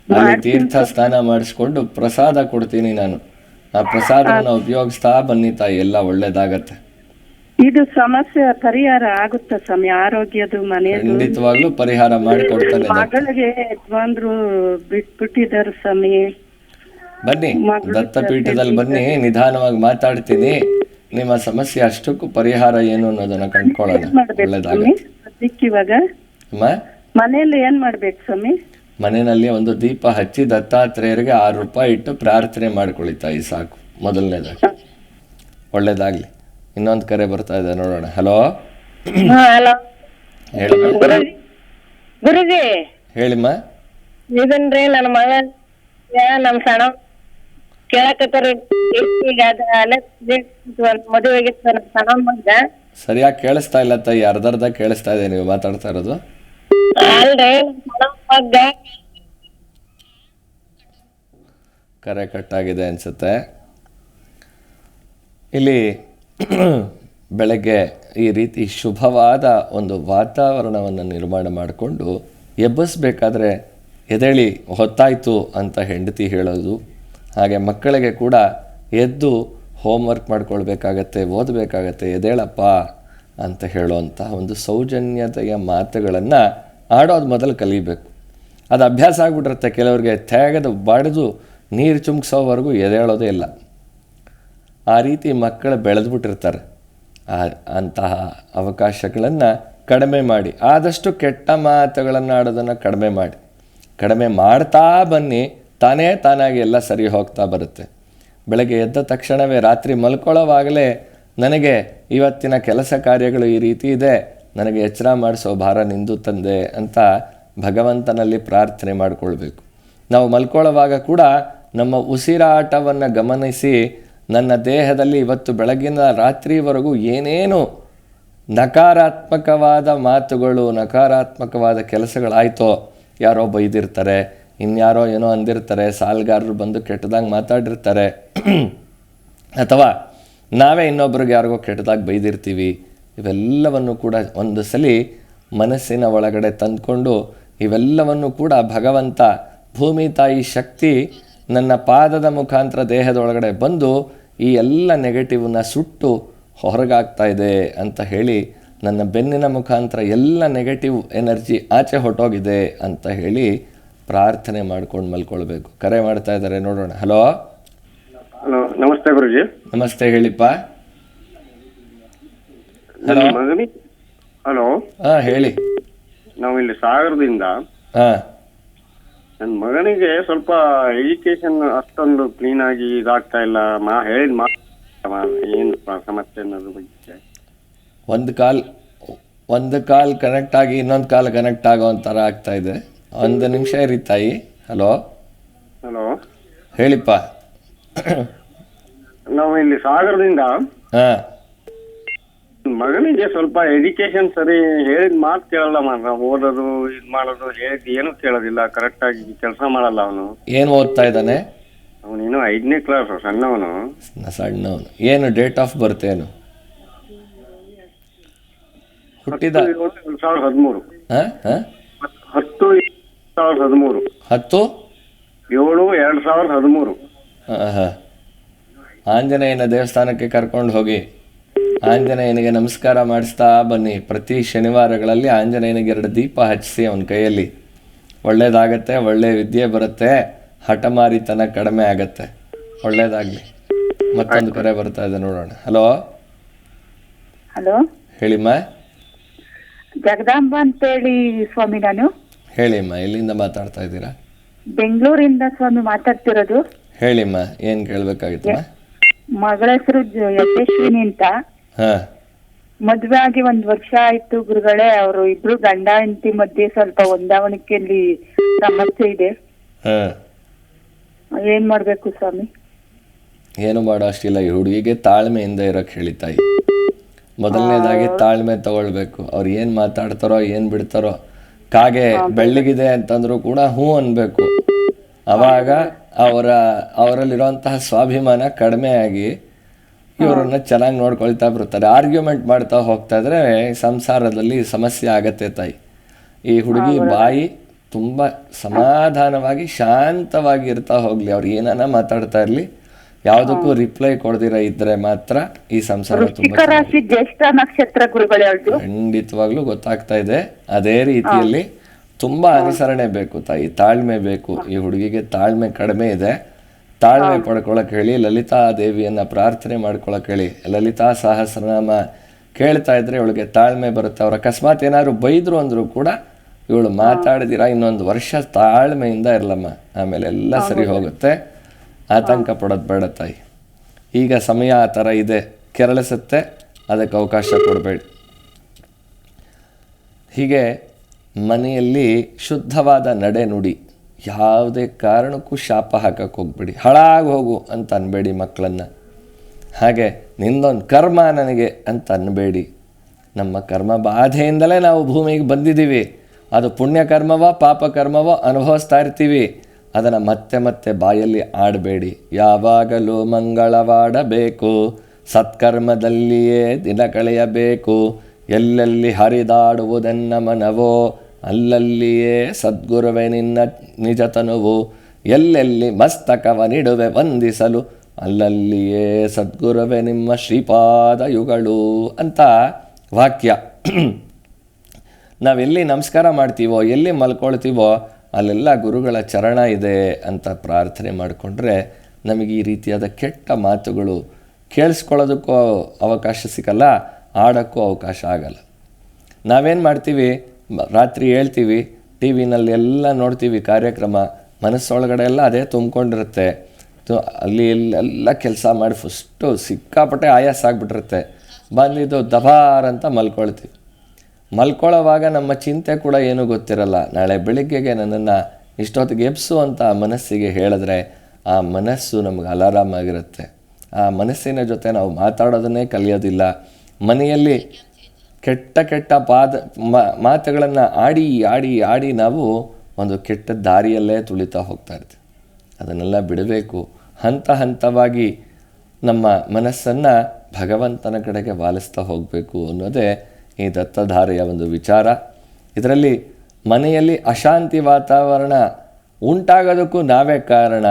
ಅಲ್ಲಿ ತೀರ್ಥ ಸ್ನಾನ ಮಾಡಿಸ್ಕೊಂಡು ಪ್ರಸಾದ ಕೊಡ್ತೀನಿ ನಾನು. ಆ ಪ್ರಸಾದವನ್ನು ಉಪಯೋಗಿಸ್ತಾ ಬನ್ನಿ ತಾಯಿ, ಎಲ್ಲ ಒಳ್ಳೇದಾಗತ್ತೆ. ಇದು ಸಮಸ್ಯೆ ಪರಿಹಾರ ಆಗುತ್ತೆ ಸ್ವಾಮಿ, ಆರೋಗ್ಯದ ಮನೆಯದು. ಖಂಡಿತವಾಗ್ಲೂ ಪರಿಹಾರ ಮಾಡಿಕೊಡ್ತಾನೆ. ಮಗಳಿಗೆ ಯಜಮಾನ್ರು ಬಿಟ್ಬಿಟ್ಟಿದ್ದಾರೆ ಸ್ವಾಮಿ. ಬನ್ನಿ, ದತ್ತಪೀಠದಲ್ಲಿ ಬನ್ನಿ, ನಿಧಾನವಾಗಿ ಮಾತಾಡ್ತೀನಿ. ನಿಮ್ಮ ಸಮಸ್ಯೆ ಅಷ್ಟಕ್ಕೂ ಪರಿಹಾರ ಏನು ಅನ್ನೋದನ್ನ ಕಂಡ್ಕೊಳ್ಳೋಣ. ಒಳ್ಳೇದಾಗತ್ತೆ. ಇವಾಗ ಮನೆಯಲ್ಲಿ ಏನ್ ಮಾಡ್ಬೇಕು ಸ್ವಾಮಿ? ಮನೆಯಲ್ಲಿ ಒಂದು ದೀಪ ಹಚ್ಚಿ ದತ್ತಾತ್ರೇಯರಿಗೆ 6 ರೂಪಾಯಿ ಇಟ್ಟು ಪ್ರಾರ್ಥನೆ ಮಾಡ್ಕೊಳ್ಳಿ ತಾಯಿ, ಸಾಕು. ಮೊದಲನೇದಾಗಿ ಒಳ್ಳೇದಾಗ್ಲಿ. ಇನ್ನೊಂದು ಕರೆ ಬರ್ತಾ ಇದೆ, ನೋಡೋಣ. ಹಲೋ, ಹೇಳಿಮ್ಮ. ಗುರುಜಿ ಹೇಳಿಮ್ಮ. ಇದನ್ರಿ ನನ್ನ ಮಗ ನಮ್ ಸಣ್ಣ ಕೇಳಕತ್ತಾರ ಈಗ ಮದುವೆಗೆ ಸಣ್ಣ ಮಗ ಸರಿಯಾಗಿ ಕೇಳಿಸ್ತಾ ಇಲ್ಲ ತಾಯಿ, ಅರ್ಧರ್ಧ ಕೇಳಿಸ್ತಾ ಇದೆ ನೀವು ಮಾತಾಡ್ತಾ ಇರೋದು. ಅಲ್ರಿ ಸಣ್ಣ ಮಗ ಕರೆ ಕಟ್ಟಾಗಿದೆ ಅನಿಸುತ್ತೆ. ಇಲ್ಲಿ ಬೆಳಗ್ಗೆ ಈ ರೀತಿ ಶುಭವಾದ ಒಂದು ವಾತಾವರಣವನ್ನು ನಿರ್ಮಾಣ ಮಾಡಿಕೊಂಡು ಎಬ್ಬಿಸ್ಬೇಕಾದ್ರೆ ಎದ್ದೇಳಿ ಹೊತ್ತಾಯಿತು ಅಂತ ಹೆಂಡತಿ ಹೇಳೋದು, ಹಾಗೆ ಮಕ್ಕಳಿಗೆ ಕೂಡ ಎದ್ದು ಹೋಮ್ವರ್ಕ್ ಮಾಡ್ಕೊಳ್ಬೇಕಾಗತ್ತೆ, ಓದಬೇಕಾಗತ್ತೆ, ಎದ್ದೇಳಪ್ಪ ಅಂತ ಹೇಳೋವಂಥ ಒಂದು ಸೌಜನ್ಯತೆಯ ಮಾತುಗಳನ್ನು ಆಡೋದು ಮೊದಲು ಕಲಿಬೇಕು. ಅದು ಅಭ್ಯಾಸ ಆಗಿಬಿಟ್ಟಿರುತ್ತೆ ಕೆಲವರಿಗೆ, ತೆಗೆದು ಬಡಿದು ನೀರು ಚುಮ್ಕಿಸೋವರೆಗೂ ಎದ್ದೇಳೋದೇ ಇಲ್ಲ. ಆ ರೀತಿ ಮಕ್ಕಳು ಬೆಳೆದ್ಬಿಟ್ಟಿರ್ತಾರೆ. ಅಂತಹ ಅವಕಾಶಗಳನ್ನು ಕಡಿಮೆ ಮಾಡಿ, ಆದಷ್ಟು ಕೆಟ್ಟ ಮಾತುಗಳನ್ನು ಆಡೋದನ್ನು ಕಡಿಮೆ ಮಾಡ್ತಾ ಬನ್ನಿ. ತಾನಾಗಿ ಎಲ್ಲ ಸರಿ ಹೋಗ್ತಾ ಬರುತ್ತೆ. ಬೆಳಗ್ಗೆ ಎದ್ದ ತಕ್ಷಣವೇ ರಾತ್ರಿ ಮಲ್ಕೊಳ್ಳೋವಾಗಲೇ ನನಗೆ ಇವತ್ತಿನ ಕೆಲಸ ಕಾರ್ಯಗಳು ಈ ರೀತಿ ಇದೆ, ನನಗೆ ಎಚ್ಚರ ಮಾಡಿಸೋ ಭಾರ ನಿಂದು ತಂದೆ ಅಂತ ಭಗವಂತನಲ್ಲಿ ಪ್ರಾರ್ಥನೆ ಮಾಡಿಕೊಳ್ಬೇಕು. ನಾವು ಮಲ್ಕೊಳ್ಳೋವಾಗ ಕೂಡ ನಮ್ಮ ಉಸಿರಾಟವನ್ನು ಗಮನಿಸಿ, ನನ್ನ ದೇಹದಲ್ಲಿ ಇವತ್ತು ಬೆಳಗಿನ ರಾತ್ರಿವರೆಗೂ ಏನೇನು ನಕಾರಾತ್ಮಕವಾದ ಮಾತುಗಳು, ನಕಾರಾತ್ಮಕವಾದ ಕೆಲಸಗಳಾಯ್ತೋ, ಯಾರೋ ಬೈದಿರ್ತಾರೆ, ಇನ್ಯಾರೋ ಏನೋ ಅಂದಿರ್ತಾರೆ, ಸಾಲಗಾರರು ಬಂದು ಕೆಟ್ಟದಾಗಿ ಮಾತಾಡಿರ್ತಾರೆ, ಅಥವಾ ನಾವೇ ಇನ್ನೊಬ್ರಿಗೆ ಯಾರಿಗೋ ಕೆಟ್ಟದಾಗಿ ಬೈದಿರ್ತೀವಿ, ಇವೆಲ್ಲವನ್ನು ಕೂಡ ಒಂದು ಸಲ ಮನಸ್ಸಿನ ಒಳಗಡೆ ತಂದುಕೊಂಡು ಇವೆಲ್ಲವನ್ನು ಕೂಡ ಭಗವಂತ ಭೂಮಿ ತಾಯಿ ಶಕ್ತಿ ನನ್ನ ಪಾದದ ಮುಖಾಂತರ ದೇಹದೊಳಗಡೆ ಬಂದು ಈ ಎಲ್ಲ ನೆಗೆಟಿವ್ನ ಸುಟ್ಟು ಹೊರಗಾಗ್ತಾ ಇದೆ ಅಂತ ಹೇಳಿ, ನನ್ನ ಬೆನ್ನಿನ ಮುಖಾಂತರ ಎಲ್ಲ ನೆಗೆಟಿವ್ ಎನರ್ಜಿ ಆಚೆ ಹೊಟ್ಟೋಗಿದೆ ಅಂತ ಹೇಳಿ ಪ್ರಾರ್ಥನೆ ಮಾಡ್ಕೊಂಡು ಮಲ್ಕೊಳ್ಬೇಕು. ಕರೆ ಮಾಡ್ತಾ ಇದ್ದಾರೆ, ನೋಡೋಣ. ಹಲೋ ಹಲೋ, ನಮಸ್ತೆ ಗುರುಜಿ. ನಮಸ್ತೆ, ಹೇಳಿಪ್ಪ. ಹಲೋ ಹಲೋ, ಹಾಂ ಹೇಳಿ. ನಾವು ಇಲ್ಲಿ ಸಾಗರದಿಂದ. ಹಾಂ, ನನ್ನ ಮಗನಿಗೆ ಸ್ವಲ್ಪ ಎಜುಕೇಶನ್ ಅಷ್ಟೊಂದು ಕ್ಲೀನ್ ಆಗಿ ಇದಾಗ್ತಾ ಇಲ್ಲ. ಹೇಳಿದ ಏನು ಸಮಸ್ಯೆ ಅನ್ನೋದ್ರ ಬಗ್ಗೆ. ಒಂದು ಕಾಲ್ ಕನೆಕ್ಟ್ ಆಗಿ ಇನ್ನೊಂದು ಕಾಲ್ ಕನೆಕ್ಟ್ ಆಗೋ ಥರ ಆಗ್ತಾ ಇದೆ. ಒಂದು ನಿಮಿಷ ಇರಿ ತಾಯಿ. ಹಲೋ ಹಲೋ, ಹೇಳಿಪ್ಪ. ನಾವು ಇಲ್ಲಿ ಸಾಗರದಿಂದ. ಹಾಂ, ಮಗನಿಗೆ ಸ್ವಲ್ಪ ಎಜುಕೇಶನ್ ಸರಿ ಹೇಳಿದ ಮಾತು ಕೇಳಲ್ಲ. ನಾವು ಓದೋದು ಇದು ಮಾಡೋದು ಹೇಳಿದ್ ಏನು ಕೇಳೋದಿಲ್ಲ, ಕರೆಕ್ಟ್ ಆಗಿ ಕೆಲಸ ಮಾಡಲ್ಲ. ಅವನು ಏನು ಓದ್ತಾ ಇದ್ದಾನೆ? ಅವನಿನ್ನು 5ನೇ ಕ್ಲಾಸ್, ಸಣ್ಣವನು. ಏನು ಡೇಟ್ ಆಫ್ ಬರ್ತ್ ಏನು? ಹುಟ್ಟಿದ 2013. 10/7/2013. ಆಂಜನೇಯನ ದೇವಸ್ಥಾನಕ್ಕೆ ಕರ್ಕೊಂಡು ಹೋಗಿ ಆಂಜನೇಯನಿಗೆ ನಮಸ್ಕಾರ ಮಾಡಿಸ್ತಾ ಬನ್ನಿ. ಪ್ರತಿ ಶನಿವಾರಗಳಲ್ಲಿ ಆಂಜನೇಯನಿಗೆ 2 ದೀಪ ಹಚ್ಚಿಸಿ ಅವನ ಕೈಯಲ್ಲಿ. ಒಳ್ಳೇದಾಗತ್ತೆ, ಒಳ್ಳೆ ವಿದ್ಯೆ ಬರುತ್ತೆ, ಹಠಮಾರಿತನ ಕಡಿಮೆ ಆಗತ್ತೆ. ಒಳ್ಳೇದಾಗಲಿ. ಮತ್ತೊಂದು ಕರೆ ಬರ್ತಾ ಇದೆ, ನೋಡೋಣ. ಹಲೋ ಹಲೋ, ಹೇಳಿಮ್ಮ. ಜಗದಾಂಬ ಅಂತೇಳಿ ಸ್ವಾಮಿ. ನಾನು ಹೇಳಿಮ್ಮ, ಎಲ್ಲಿಂದ ಮಾತಾಡ್ತಾ ಇದ್ದೀರಾ? ಬೆಂಗಳೂರಿಂದ ಸ್ವಾಮಿ ಮಾತಾಡ್ತಿರೋದು. ಹೇಳಿಮ್ಮ, ಏನು ಕೇಳಬೇಕಾಗಿತ್ತಮ್ಮ? ಮಗಳ ಹೆಸರು ಯಶಸ್ವಿನಿ ಅಂತ. ಹಾಂ, ಮದ್ವೆ ಆಗಿ 1 ವರ್ಷ ಆಯ್ತು ಗುರುಗಳೇ. ಅವರು ಇಬ್ರು ಗಂಡ ಹೆಂಡತಿ ಮಧ್ಯೆ ಸ್ವಲ್ಪ ಹೊಂದಾಣಿಕೆಯಲ್ಲಿ ಸಮಸ್ಯೆ ಇದೆ. ಹಾಂ, ಏನ್ ಮಾಡ್ಬೇಕು ಸ್ವಾಮಿ? ಏನು ಮಾಡೋ ಅಷ್ಟಿಲ್ಲ. ಈ ಹುಡುಗಿಗೆ ತಾಳ್ಮೆಯಿಂದ ಇರೋಕ್ಕೆ ಹೇಳಿ ತಾಯಿ. ಮೊದಲನೇದಾಗಿ ತಾಳ್ಮೆ ತಗೊಳ್ಬೇಕು. ಅವ್ರು ಏನು ಮಾತಾಡ್ತಾರೋ ಏನು ಬಿಡ್ತಾರೋ, ಕಾಗೆ ಬೆಳ್ಳಗಿದೆ ಅಂತಂದ್ರೂ ಕೂಡ ಹ್ಞೂ ಅನ್ಬೇಕು. ಅವಾಗ ಅವರಲ್ಲಿರುವಂತಹ ಸ್ವಾಭಿಮಾನ ಕಡಿಮೆ ಆಗಿ ಇವರನ್ನ ಚೆನ್ನಾಗಿ ನೋಡ್ಕೊಳ್ತಾ ಬರ್ತಾರೆ. ಆರ್ಗ್ಯುಮೆಂಟ್ ಮಾಡ್ತಾ ಹೋಗ್ತಾ ಇದ್ರೆ ಸಂಸಾರದಲ್ಲಿ ಸಮಸ್ಯೆ ಆಗತ್ತೆ ತಾಯಿ. ಈ ಹುಡುಗಿ ಬಾಯಿ ತುಂಬ ಸಮಾಧಾನವಾಗಿ ಶಾಂತವಾಗಿ ಇರ್ತಾ ಹೋಗ್ಲಿ. ಅವ್ರು ಏನಾನ ಮಾತಾಡ್ತಾ ಇರಲಿ, ಯಾವುದಕ್ಕೂ ರಿಪ್ಲೈ ಕೊಡದಿರ ಇದ್ರೆ ಮಾತ್ರ ಈ ಸಂಸಾರ ತುಂಬ ಜ್ಯೇಷ್ಠ ನಕ್ಷತ್ರ ಗುರುಗಳೇ. ಖಂಡಿತವಾಗ್ಲೂ ಗೊತ್ತಾಗ್ತಾ ಇದೆ. ಅದೇ ರೀತಿಯಲ್ಲಿ ತುಂಬ ಅನುಸರಣೆ ಬೇಕು ತಾಯಿ, ತಾಳ್ಮೆ ಬೇಕು. ಈ ಹುಡುಗಿಗೆ ತಾಳ್ಮೆ ಕಡಿಮೆ ಇದೆ. ತಾಳ್ಮೆ ಪಡ್ಕೊಳಕ್ಕೆ ಹೇಳಿ, ಲಲಿತಾ ದೇವಿಯನ್ನು ಪ್ರಾರ್ಥನೆ ಮಾಡ್ಕೊಳಕ್ಕೆ ಹೇಳಿ. ಲಲಿತಾ ಸಹಸ್ರನಾಮ ಕೇಳ್ತಾ ಇದ್ರೆ ಇವಳಿಗೆ ತಾಳ್ಮೆ ಬರುತ್ತೆ. ಅವ್ರು ಅಕಸ್ಮಾತ್ ಏನಾದ್ರು ಬೈದ್ರು ಅಂದರೂ ಕೂಡ ಇವಳು ಮಾತಾಡಿದಿರ ಇನ್ನೊಂದು ವರ್ಷ ತಾಳ್ಮೆಯಿಂದ ಇರಲಮ್ಮ, ಆಮೇಲೆ ಎಲ್ಲ ಸರಿ ಹೋಗುತ್ತೆ. ಆತಂಕ ಪಡೋದು ಬೇಡ ತಾಯಿ. ಈಗ ಸಮಯ ಆ ಥರ ಇದೆ, ಕೆರಳಿಸುತ್ತೆ, ಅದಕ್ಕೆ ಅವಕಾಶ ಕೊಡಬೇಡಿ. ಹೀಗೆ ಮನೆಯಲ್ಲಿ ಶುದ್ಧವಾದ ನಡೆ ನುಡಿ, ಯಾವುದೇ ಕಾರಣಕ್ಕೂ ಶಾಪ ಹಾಕಕ್ಕೆ ಹೋಗ್ಬೇಡಿ, ಹಾಳಾಗಿ ಹೋಗು ಅಂತ ಅನ್ಬೇಡಿ ಮಕ್ಕಳನ್ನು. ಹಾಗೆ ನಿಂದೊಂದು ಕರ್ಮ ನನಗೆ ಅಂತ ಅನ್ಬೇಡಿ. ನಮ್ಮ ಕರ್ಮ ಬಾಧೆಯಿಂದಲೇ ನಾವು ಭೂಮಿಗೆ ಬಂದಿದ್ದೀವಿ. ಅದು ಪುಣ್ಯಕರ್ಮವೋ ಪಾಪಕರ್ಮವೋ ಅನುಭವಿಸ್ತಾ ಇರ್ತೀವಿ. ಅದನ್ನು ಮತ್ತೆ ಮತ್ತೆ ಬಾಯಲ್ಲಿ ಆಡಬೇಡಿ. ಯಾವಾಗಲೂ ಮಂಗಳವಾಡಬೇಕು, ಸತ್ಕರ್ಮದಲ್ಲಿಯೇ ದಿನ ಕಳೆಯಬೇಕು. ಎಲ್ಲೆಲ್ಲಿ ಹರಿದಾಡುವುದೆನ್ನ ಮನವೋ, ಅಲ್ಲಲ್ಲಿಯೇ ಸದ್ಗುರುವೆ ನಿನ್ನ ನಿಜತನುವು. ಎಲ್ಲೆಲ್ಲಿ ಮಸ್ತಕವನಿಡುವೆ ವಂದಿಸಲು, ಅಲ್ಲಲ್ಲಿಯೇ ಸದ್ಗುರುವೆ ನಿಮ್ಮ ಶ್ರೀಪಾದಯುಗಳು ಅಂತ ವಾಕ್ಯ. ನಾವೆಲ್ಲಿ ನಮಸ್ಕಾರ ಮಾಡ್ತೀವೋ, ಎಲ್ಲಿ ಮಲ್ಕೊಳ್ತೀವೋ ಅಲ್ಲೆಲ್ಲ ಗುರುಗಳ ಚರಣ ಇದೆ ಅಂತ ಪ್ರಾರ್ಥನೆ ಮಾಡಿಕೊಂಡ್ರೆ ನಮಗೆ ಈ ರೀತಿಯಾದ ಕೆಟ್ಟ ಮಾತುಗಳು ಕೇಳಿಸ್ಕೊಳ್ಳೋದಕ್ಕೂ ಅವಕಾಶ ಸಿಗಲ್ಲ, ಆಡೋಕ್ಕೂ ಅವಕಾಶ ಆಗಲ್ಲ. ನಾವೇನು ಮಾಡ್ತೀವಿ, ರಾತ್ರಿ ಹೇಳ್ತೀವಿ, ಟಿ ವಿನಲ್ಲಿ ಎಲ್ಲ ನೋಡ್ತೀವಿ ಕಾರ್ಯಕ್ರಮ, ಮನಸ್ಸೊಳಗಡೆ ಎಲ್ಲ ಅದೇ ತುಂಬ್ಕೊಂಡಿರುತ್ತೆ. ಅಲ್ಲಿ ಎಲ್ಲ ಕೆಲಸ ಮಾಡಿ ಫಸ್ಟು ಸಿಕ್ಕಾಪಟ್ಟೆ ಆಯಾಸ ಆಗಿಬಿಟ್ಟಿರುತ್ತೆ. ಬಂದಿದ್ದು ದಬಾರ್ ಅಂತ ಮಲ್ಕೊಳ್ತೀವಿ. ಮಲ್ಕೊಳ್ಳೋವಾಗ ನಮ್ಮ ಚಿಂತೆ ಕೂಡ ಏನೂ ಗೊತ್ತಿರಲ್ಲ. ನಾಳೆ ಬೆಳಿಗ್ಗೆಗೆ ನನ್ನನ್ನು ಇಷ್ಟೊತ್ತಿಗೆ ಎಬ್ಸು ಅಂತ ಆ ಮನಸ್ಸಿಗೆ ಹೇಳಿದ್ರೆ ಆ ಮನಸ್ಸು ನಮಗೆ ಅಲಾರಾಮ್ ಆಗಿರುತ್ತೆ. ಆ ಮನಸ್ಸಿನ ಜೊತೆ ನಾವು ಮಾತಾಡೋದನ್ನೇ ಕಲಿಯೋದಿಲ್ಲ. ಮನೆಯಲ್ಲಿ ಕೆಟ್ಟ ಕೆಟ್ಟ ಮಾತುಗಳನ್ನು ಆಡಿ ಆಡಿ ಆಡಿ ನಾವು ಒಂದು ಕೆಟ್ಟ ದಾರಿಯಲ್ಲೇ ತುಳಿತಾ ಹೋಗ್ತಾ ಇರ್ತೀವಿ. ಅದನ್ನೆಲ್ಲ ಬಿಡಬೇಕು. ಹಂತ ಹಂತವಾಗಿ ನಮ್ಮ ಮನಸ್ಸನ್ನು ಭಗವಂತನ ಕಡೆಗೆ ವಾಲಿಸ್ತಾ ಹೋಗಬೇಕು ಅನ್ನೋದೇ ಈ ದತ್ತಧಾರೆಯ ಒಂದು ವಿಚಾರ. ಇದರಲ್ಲಿ ಮನೆಯಲ್ಲಿ ಅಶಾಂತಿ ವಾತಾವರಣ ಉಂಟಾಗೋದಕ್ಕೂ ನಾವೇ ಕಾರಣ,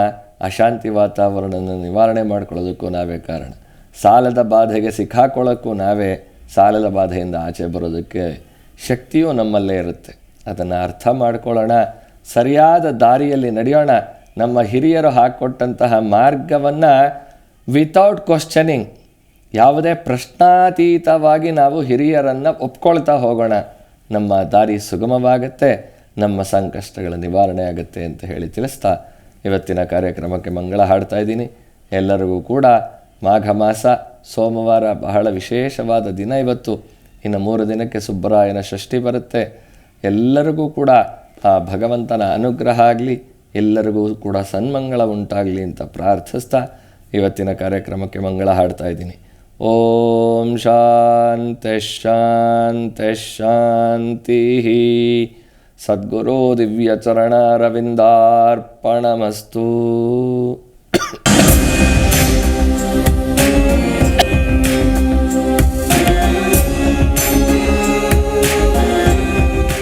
ಅಶಾಂತಿ ವಾತಾವರಣನ ನಿವಾರಣೆ ಮಾಡ್ಕೊಳ್ಳೋದಕ್ಕೂ ನಾವೇ ಕಾರಣ, ಸಾಲದ ಬಾಧೆಗೆ ಸಿಕ್ಕಾಕೊಳ್ಳೋಕ್ಕೂ ನಾವೇ, ಸಾಲದ ಬಾಧೆಯಿಂದ ಆಚೆ ಬರೋದಕ್ಕೆ ಶಕ್ತಿಯೂ ನಮ್ಮಲ್ಲೇ ಇರುತ್ತೆ. ಅದನ್ನು ಅರ್ಥ ಮಾಡ್ಕೊಳ್ಳೋಣ, ಸರಿಯಾದ ದಾರಿಯಲ್ಲಿ ನಡೆಯೋಣ. ನಮ್ಮ ಹಿರಿಯರು ಹಾಕ್ಕೊಟ್ಟಂತಹ ಮಾರ್ಗವನ್ನು ವಿತೌಟ್ ಕ್ವಶ್ಚನಿಂಗ್, ಯಾವುದೇ ಪ್ರಶ್ನಾತೀತವಾಗಿ ನಾವು ಹಿರಿಯರನ್ನು ಒಪ್ಕೊಳ್ತಾ ಹೋಗೋಣ. ನಮ್ಮ ದಾರಿ ಸುಗಮವಾಗುತ್ತೆ, ನಮ್ಮ ಸಂಕಷ್ಟಗಳ ನಿವಾರಣೆ ಆಗುತ್ತೆ ಅಂತ ಹೇಳಿ ತಿಳಿಸ್ತಾ ಇವತ್ತಿನ ಕಾರ್ಯಕ್ರಮಕ್ಕೆ ಮಂಗಳ ಹಾಡ್ತಾ ಇದ್ದೀನಿ. ಎಲ್ಲರಿಗೂ ಕೂಡ ಮಾಘ ಮಾಸ ಸೋಮವಾರ ಬಹಳ ವಿಶೇಷವಾದ ದಿನ ಇವತ್ತು. ಇನ್ನು 3 ದಿನಕ್ಕೆ ಸುಬ್ಬರಾಯನ ಷಷ್ಠಿ ಬರುತ್ತೆ. ಎಲ್ಲರಿಗೂ ಕೂಡ ಆ ಭಗವಂತನ ಅನುಗ್ರಹ ಆಗಲಿ, ಎಲ್ಲರಿಗೂ ಕೂಡ ಸನ್ಮಂಗಳ ಉಂಟಾಗಲಿ ಅಂತ ಪ್ರಾರ್ಥಿಸ್ತಾ ಇವತ್ತಿನ ಕಾರ್ಯಕ್ರಮಕ್ಕೆ ಮಂಗಳ ಹಾಡ್ತಾ ಇದ್ದೀನಿ. ಓಂ ಶಾಂತಿ ಶಾಂತಿ ಶಾಂತಿ. ಸದ್ಗುರು ದಿವ್ಯಚರಣಾರವಿಂದಾರ್ಪಣಮಸ್ತು.